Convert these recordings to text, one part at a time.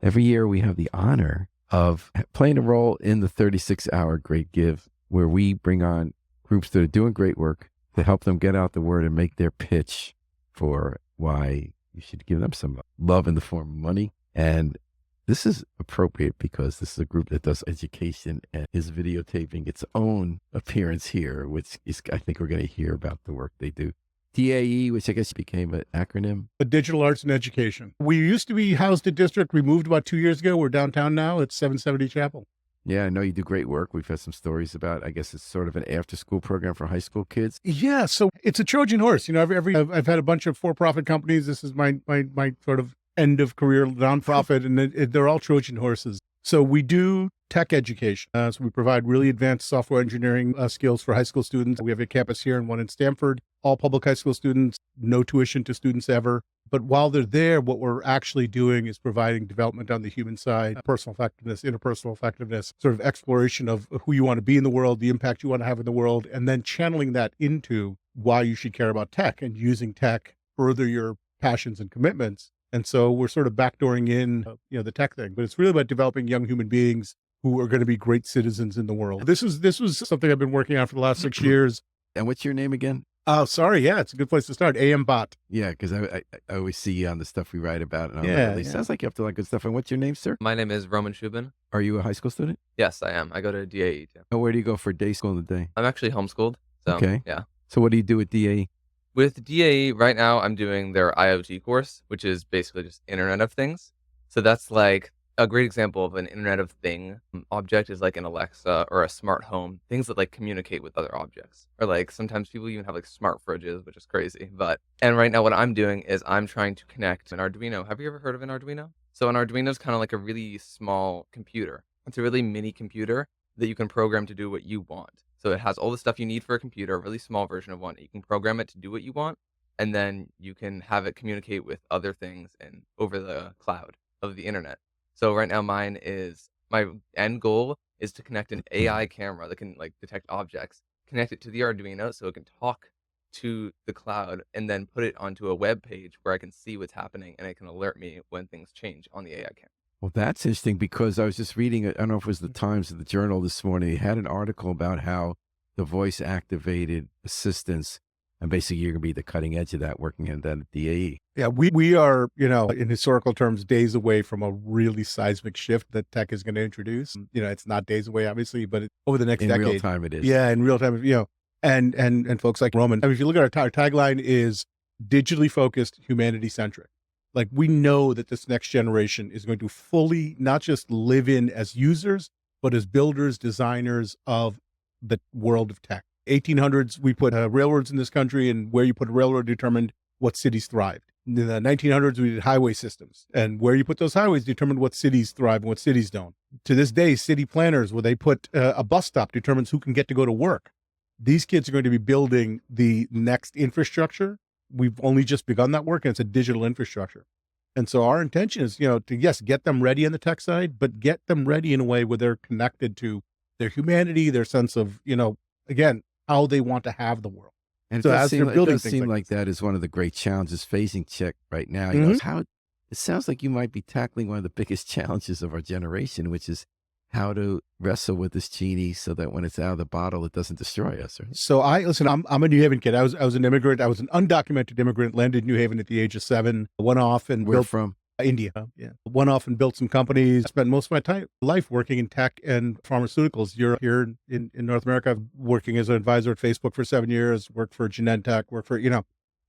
Every year we have the honor of playing a role in the 36-hour Great Give, where we bring on groups that are doing great work to help them get out the word and make their pitch for why you should give them some love in the form of money. And this is appropriate because this is a group that does education and is videotaping its own appearance here, which is, I think we're going to hear about the work they do. DAE, which I guess became an acronym. A Digital Arts and Education. We used to be housed at District. We moved about 2 years ago. We're downtown now. It's 770 Chapel. Yeah, I know you do great work. We've had some stories about, I guess it's sort of an after-school program for high school kids. Yeah, so it's a Trojan horse. You know, I've had a bunch of for-profit companies. This is my sort of end of career nonprofit, and they're all Trojan horses. So we do tech education. So we provide really advanced software engineering skills for high school students. We have a campus here and one in Stamford. All public high school students, no tuition to students ever. But while they're there, what we're actually doing is providing development on the human side, personal effectiveness, interpersonal effectiveness, sort of exploration of who you want to be in the world, the impact you want to have in the world, and then channeling that into why you should care about tech and using tech further your passions and commitments. And so we're sort of backdooring in, the tech thing, but it's really about developing young human beings who are going to be great citizens in the world. This was something I've been working on for the last 6 years. And what's your name again? Oh, sorry. Yeah, it's a good place to start. AM Bot. Yeah, because I always see you on the stuff we write about. And Yeah. Sounds like you have to like good stuff. And what's your name, sir? My name is Roman Shubin. Are you a high school student? Yes, I am. I go to DAE too. Oh, where do you go for day school in the day? I'm actually homeschooled. So, Okay. yeah. So what do you do at DAE? With DAE, right now, I'm doing their IoT course, which is basically just Internet of Things. So that's like a great example of an Internet of Thing object is like an Alexa or a smart home, things that like communicate with other objects. Or like sometimes people even have like smart fridges, which is crazy. And right now what I'm doing is I'm trying to connect an Arduino. Have you ever heard of an Arduino? So an Arduino is kind of like a really small computer. It's a really mini computer that you can program to do what you want. So it has all the stuff you need for a computer, a really small version of one. You can program it to do what you want, and then you can have it communicate with other things and over the cloud of the internet. So right now my end goal is to connect an AI camera that can like detect objects, connect it to the Arduino so it can talk to the cloud and then put it onto a web page where I can see what's happening and it can alert me when things change on the AI camera. Well, that's interesting because I was just reading, I don't know if it was the Times or the Journal this morning. They had an article about how the voice activated assistants, and basically you're going to be the cutting edge of that working in that at DAE. Yeah, we are, in historical terms, days away from a really seismic shift that tech is going to introduce. It's not days away, obviously, but over the next decade. In real time it is. Yeah, in real time, and folks like Roman. I mean, if you look at our tagline is digitally focused, humanity centric. Like we know that this next generation is going to fully not just live in as users, but as builders, designers of the world of tech. 1800s, we put railroads in this country, and where you put a railroad determined what cities thrived. In the 1900s, we did highway systems, and where you put those highways determined what cities thrive and what cities don't. To this day, city planners, where they put a bus stop determines who can get to go to work. These kids are going to be building the next infrastructure. We've only just begun that work, and it's a digital infrastructure. And so our intention is, to, yes, get them ready on the tech side, but get them ready in a way where they're connected to their humanity, their sense of, again, how they want to have the world. And so it as does they're building seem things like that is one of the great challenges facing tech right now. Mhm. It sounds like you might be tackling one of the biggest challenges of our generation, which is how to wrestle with this genie so that when it's out of the bottle, it doesn't destroy us. Right? So I'm a New Haven kid. I was an immigrant. I was an undocumented immigrant, landed in New Haven at the age of 7, went off and Where built from? India. Yeah. Went off and built some companies. Spent most of my life working in tech and pharmaceuticals. You're here in North America, working as an advisor at Facebook for 7 years, worked for Genentech, worked for,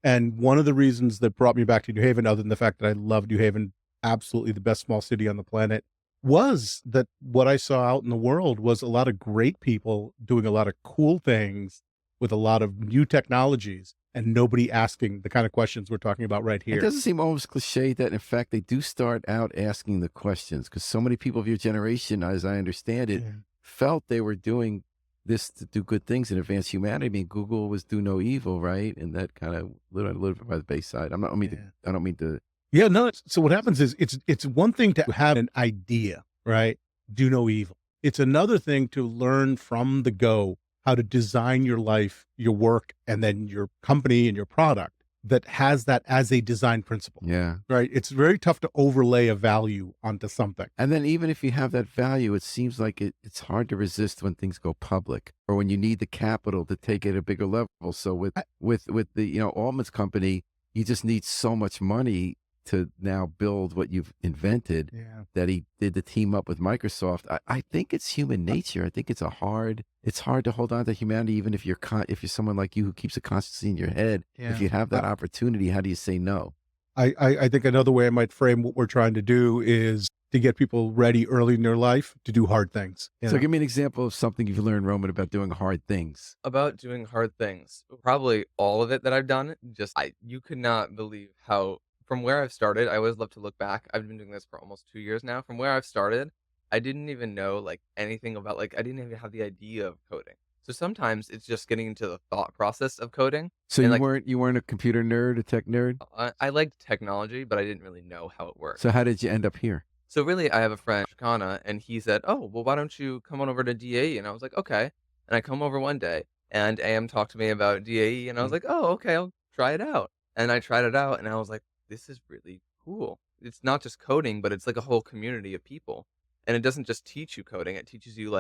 and one of the reasons that brought me back to New Haven, other than the fact that I love New Haven, absolutely the best small city on the planet, was that what I saw out in the world was a lot of great people doing a lot of cool things with a lot of new technologies and nobody asking the kind of questions we're talking about right here. It doesn't seem almost cliche that, in fact, they do start out asking the questions because so many people of your generation, as I understand it, felt they were doing this to do good things and advance humanity. I mean, Google was do no evil, right? And that kind of a little bit by the Bayside. I don't mean to. Yeah, no. So what happens is it's one thing to have an idea, right? Do no evil. It's another thing to learn from the go how to design your life, your work, and then your company and your product that has that as a design principle. Yeah. Right. It's very tough to overlay a value onto something. And then even if you have that value, it seems like it's hard to resist when things go public or when you need the capital to take it a bigger level. So with the, Altman's company, you just need so much money to now build what you've invented that he did the team up with Microsoft. I think it's human nature. I think it's hard to hold on to humanity, even if you're someone like you who keeps it constantly in your head. Yeah. If you have that opportunity, how do you say no? I think another way I might frame what we're trying to do is to get people ready early in their life to do hard things. So give me an example of something you've learned, Roman, about doing hard things. About doing hard things. Probably all of it that I've done. You could not believe how, from where I've started, I always love to look back. I've been doing this for almost 2 years now. From where I've started, I didn't even know anything about I didn't even have the idea of coding. So sometimes it's just getting into the thought process of coding. So you weren't a computer nerd, a tech nerd? I liked technology, but I didn't really know how it worked. So how did you end up here? So really, I have a friend, Shikana, and he said, "Oh, well, why don't you come on over to DAE?" And I was like, "Okay." And I come over one day, and AM talked to me about DAE, and I was like, "Oh, okay, I'll try it out." And I tried it out, and I was like, "This is really cool. It's not just coding, but it's like a whole community of people. And it doesn't just teach you coding; it teaches you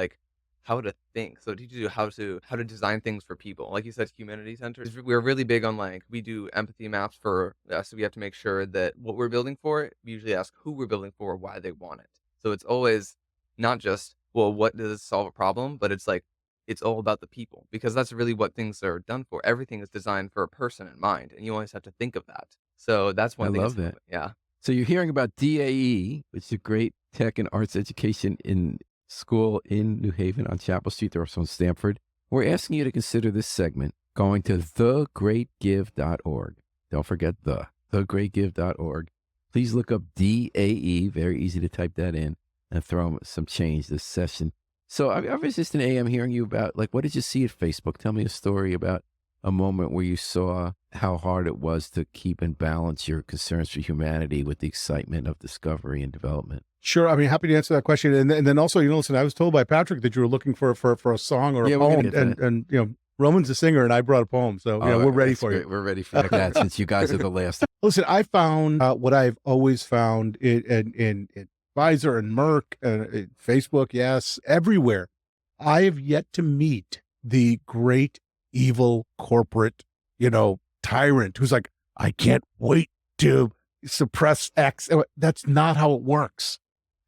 how to think. So it teaches you how to design things for people. Like you said, humanity centered. We're really big on we do empathy maps for so we have to make sure that what we're building for, we usually ask who we're building for, why they want it. So it's always not just, well, what does this solve a problem, but it's all about the people, because that's really what things are done for. Everything is designed for a person in mind, and you always have to think of that. So that's one thing. I love that. Yeah. So you're hearing about DAE, which is a great tech and arts education in school in New Haven on Chapel Street. They're also in Stamford. We're asking you to consider this segment going to thegreatgive.org. Don't forget thegreatgive.org. Please look up DAE. Very easy to type that in and throw some change this session. So I was just an AM hearing you about, what did you see at Facebook? Tell me a story about a moment where you saw how hard it was to keep and balance your concerns for humanity with the excitement of discovery and development. Sure. I mean, happy to answer that question. And then also, listen, I was told by Patrick that you were looking for a song or a poem, and Roman's a singer and I brought a poem. So, we're ready for you. We're ready for that since you guys are the last. Listen, I found what I've always found in Pfizer and Merck and Facebook. Yes. Everywhere. I have yet to meet the great evil corporate, tyrant who's like, I can't wait to suppress X. That's not how it works.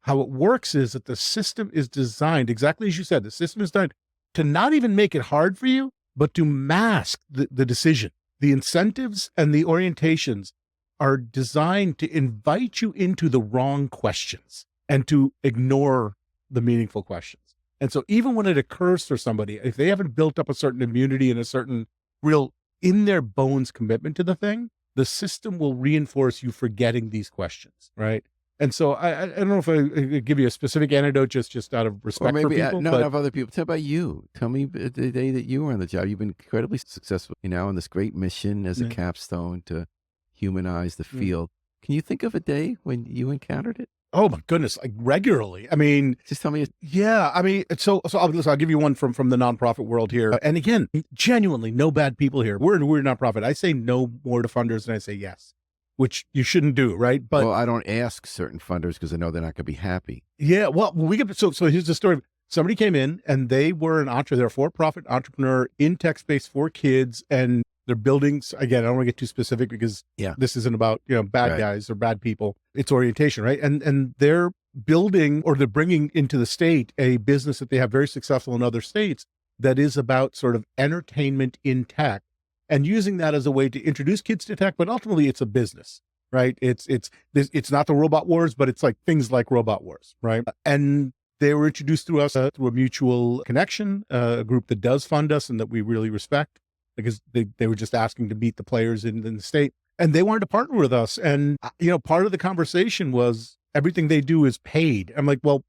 How it works is that the system is designed, exactly as you said, the system is designed to not even make it hard for you, but to mask the decision. The incentives and the orientations are designed to invite you into the wrong questions and to ignore the meaningful questions. And so even when it occurs for somebody, if they haven't built up a certain immunity and a certain real in their bones commitment to the thing, the system will reinforce you forgetting these questions, right? And so I don't know if I give you a specific anecdote just out of respect for people. Not of other people. Tell about you. Tell me the day that you were on the job. You've been incredibly successful, on this great mission as a capstone to humanize the field. Can you think of a day when you encountered it? Oh my goodness, regularly. I mean, just tell me. Yeah, I mean, so I'll give you one from the nonprofit world here. And again, genuinely, no bad people here. We're a nonprofit. I say no more to funders than I say yes, which you shouldn't do, right? But I don't ask certain funders because I know they're not going to be happy. Yeah, well, so here's the story. Somebody came in and they were an entrepreneur. They're a for-profit entrepreneur in tech space for kids, and they're building. Again, I don't want to get too specific because this isn't about bad guys or bad people. It's orientation, right? And they're building, or they're bringing into the state a business that they have very successful in other states that is about sort of entertainment in tech, and using that as a way to introduce kids to tech. But ultimately, it's a business, right? It's not the robot wars, but it's like things like robot wars, right? And they were introduced through us through a mutual connection, a group that does fund us and that we really respect, because they were just asking to meet the players in the state, and they wanted to partner with us. And part of the conversation was everything they do is paid. I'm like, well,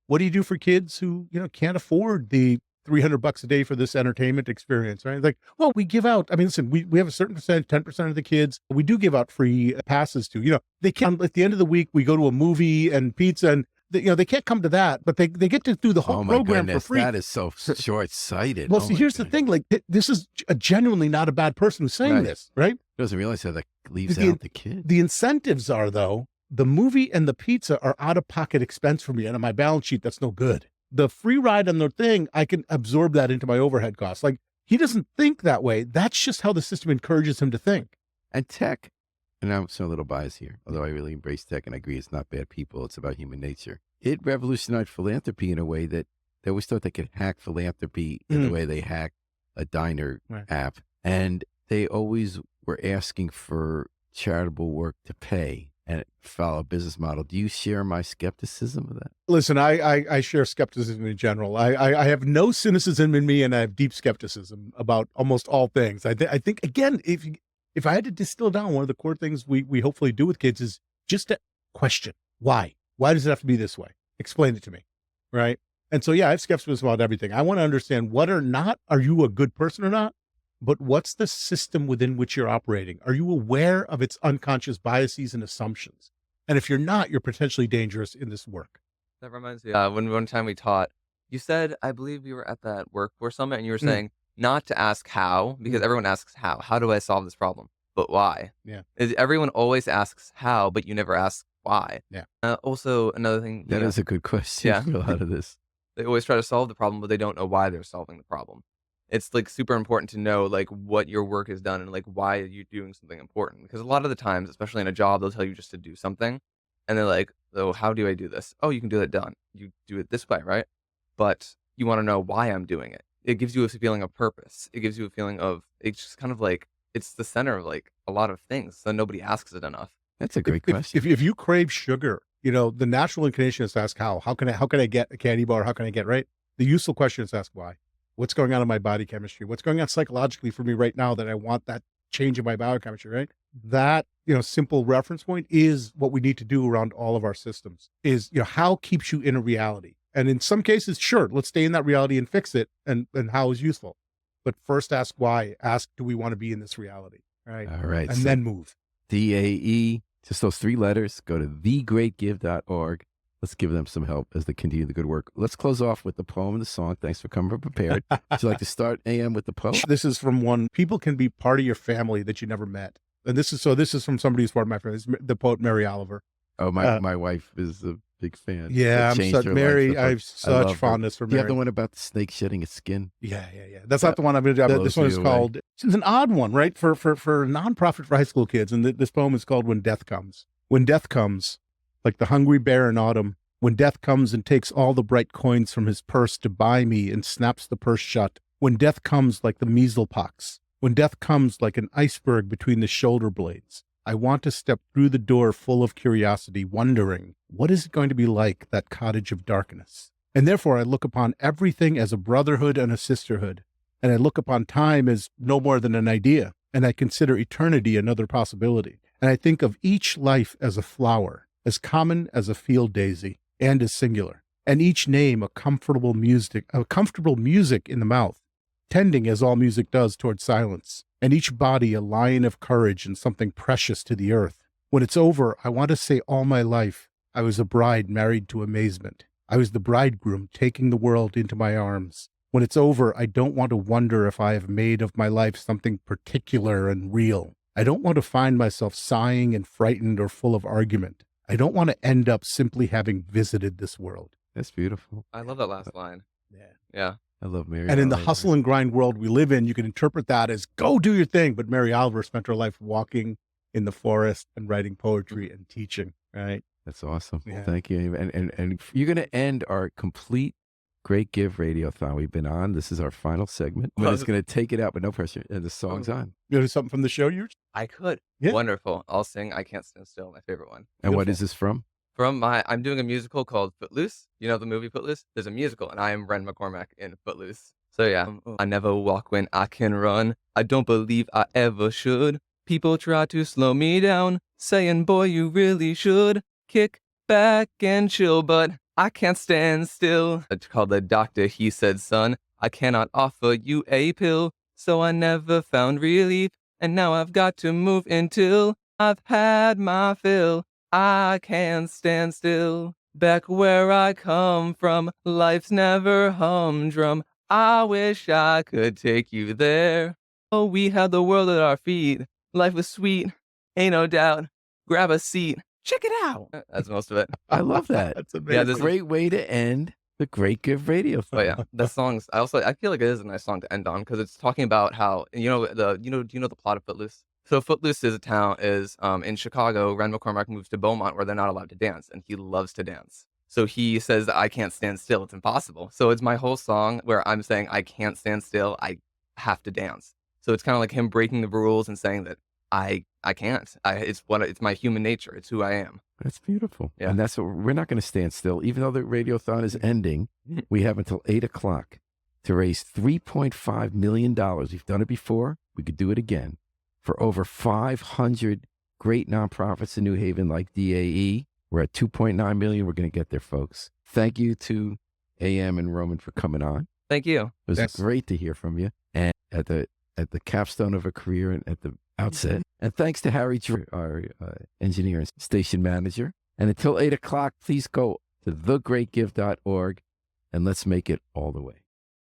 what do you do for kids who can't afford the $300 a day for this entertainment experience, right? Like, well, we give out. I mean, listen, we have a certain percent, 10% of the kids we do give out free passes to. They can, at the end of the week, we go to a movie and pizza, and they can't come to that, but they get to do the whole program for free. That is so short-sighted. Well, see, here's the thing. This is a genuinely not a bad person who's saying this, right? Doesn't realize how that leaves The- out the kid. The incentives are, though, the movie and the pizza are out-of-pocket expense for me, and on my balance sheet, that's no good. The free ride on the thing, I can absorb that into my overhead costs. Like, he doesn't think that way. That's just how the system encourages him to think. And tech, and I'm so a little biased here, although I really embrace tech and I agree it's not bad people, it's about human nature. It revolutionized philanthropy in a way that they always thought they could hack philanthropy in the way they hack a diner app. And they always were asking for charitable work to pay and follow a business model. Do you share my skepticism of that? Listen, I share skepticism in general. I have no cynicism in me, and I have deep skepticism about almost all things. I think, again, if I had to distill down, one of the core things we hopefully do with kids is just to question why. Why does it have to be this way? Explain it to me, right? And so, yeah, I have skepticism about everything. I want to understand whether or not are you a good person or not, but what's the system within which you're operating? Are you aware of its unconscious biases and assumptions? And if you're not, you're potentially dangerous in this work. That reminds me, when one time we taught, you said, I believe we were at that workforce summit, and you were saying not to ask how, because everyone asks how. How do I solve this problem? But why? Yeah. Everyone always asks how, but you never ask why. Yeah. Also, another thing. That is a good question for a lot of this. They always try to solve the problem, but they don't know why they're solving the problem. It's like super important to know like what your work is done and like why you're doing something important. Because a lot of the times, especially in a job, they'll tell you just to do something. And they're like, oh, how do I do this? Oh, you can do that done. You do it this way, right? But you want to know why I'm doing it. It gives you a feeling of purpose. It gives you a feeling of, it's just kind of like, it's the center of like a lot of things. So nobody asks it enough. That's a great question. If you crave sugar, the natural inclination is to ask how. How can I get a candy bar? How can I get right? The useful question is to ask why. What's going on in my body chemistry? What's going on psychologically for me right now that I want that change in my biochemistry, right? That, simple reference point is what we need to do around all of our systems is, how keeps you in a reality? And in some cases, sure, let's stay in that reality and fix it. And how is useful. But first ask why. Ask, do we want to be in this reality? Right. All right. And then move. DAE, just those 3 letters. Go to thegreatgive.org. Let's give them some help as they continue the good work. Let's close off with the poem and the song. Thanks for coming prepared. Would you like to start, AM, with the poem? This is from one. People can be part of your family that you never met. And this is from somebody who's part of my family. It's the poet Mary Oliver. Oh, my wife is a big fan. Yeah, Mary. I have such fondness for Mary. You have the one about the snake shedding its skin? Yeah. That's not the one I'm going to do. This one is called, it's an odd one, right? For a nonprofit for high school kids. And this poem is called When Death Comes. When death comes, like the hungry bear in autumn, when death comes and takes all the bright coins from his purse to buy me and snaps the purse shut, when death comes like the measles pox, when death comes like an iceberg between the shoulder blades, I want to step through the door full of curiosity, wondering, what is it going to be like, that cottage of darkness? And therefore I look upon everything as a brotherhood and a sisterhood, and I look upon time as no more than an idea, and I consider eternity another possibility. And I think of each life as a flower, as common as a field daisy, and as singular, and each name a comfortable music in the mouth, tending as all music does toward silence, and each body a lion of courage and something precious to the earth. When it's over, I want to say all my life, I was a bride married to amazement. I was the bridegroom taking the world into my arms. When it's over, I don't want to wonder if I have made of my life something particular and real. I don't want to find myself sighing and frightened or full of argument. I don't want to end up simply having visited this world. That's beautiful. I love that last line. Yeah. I love Mary. And in the hustle and grind world we live in, you can interpret that as go do your thing. But Mary Oliver spent her life walking in the forest and writing poetry and teaching, right? That's awesome. Yeah. Thank you. And you're going to end our complete Great Give Radiothon. We've been on. This is our final segment. We're just going to take it out with no pressure. And the song's on. You do something from the show, yours? I could. Yeah. Wonderful. I'll sing I Can't Stand Still, my favorite one. And what is this from? I'm doing a musical called Footloose. You know the movie Footloose? There's a musical, and I am Ren McCormack in Footloose. So yeah, I never walk when I can run. I don't believe I ever should. People try to slow me down, saying, boy, you really should kick back and chill, but I can't stand still. I called the doctor, he said, son, I cannot offer you a pill. So I never found relief, and now I've got to move until I've had my fill. I can't stand still. Back where I come from, life's never humdrum. I wish I could take you there. Oh, we have the world at our feet. Life was sweet, ain't no doubt. Grab a seat, check it out. That's most of it. I love that. That's Yeah, amazing. this is Great way to end the Great Give Radio. But yeah, that song's. I feel like it is a nice song to end on because it's talking about how do you know the plot of Footloose? So Footloose is in Chicago. Ren McCormack moves to Beaumont where they're not allowed to dance, and he loves to dance. So he says, "I can't stand still. It's impossible." So it's my whole song where I'm saying, "I can't stand still. I have to dance." So it's kind of like him breaking the rules and saying that I can't. It's my human nature. It's who I am. That's beautiful. Yeah. And that's what we're not going to stand still. Even though the radiothon is ending, we have until 8 o'clock to raise $3.5 million. We've done it before. We could do it again for over 500 great nonprofits in New Haven like DAE. We're at 2.9 million. We're going to get there, folks. Thank you to AM and Roman for coming on. Thank you. It was Yes. great to hear from you. And at the capstone of a career and at the outset. And thanks to Harry, our engineer and station manager. And until 8 o'clock, please go to thegreatgive.org and let's make it all the way.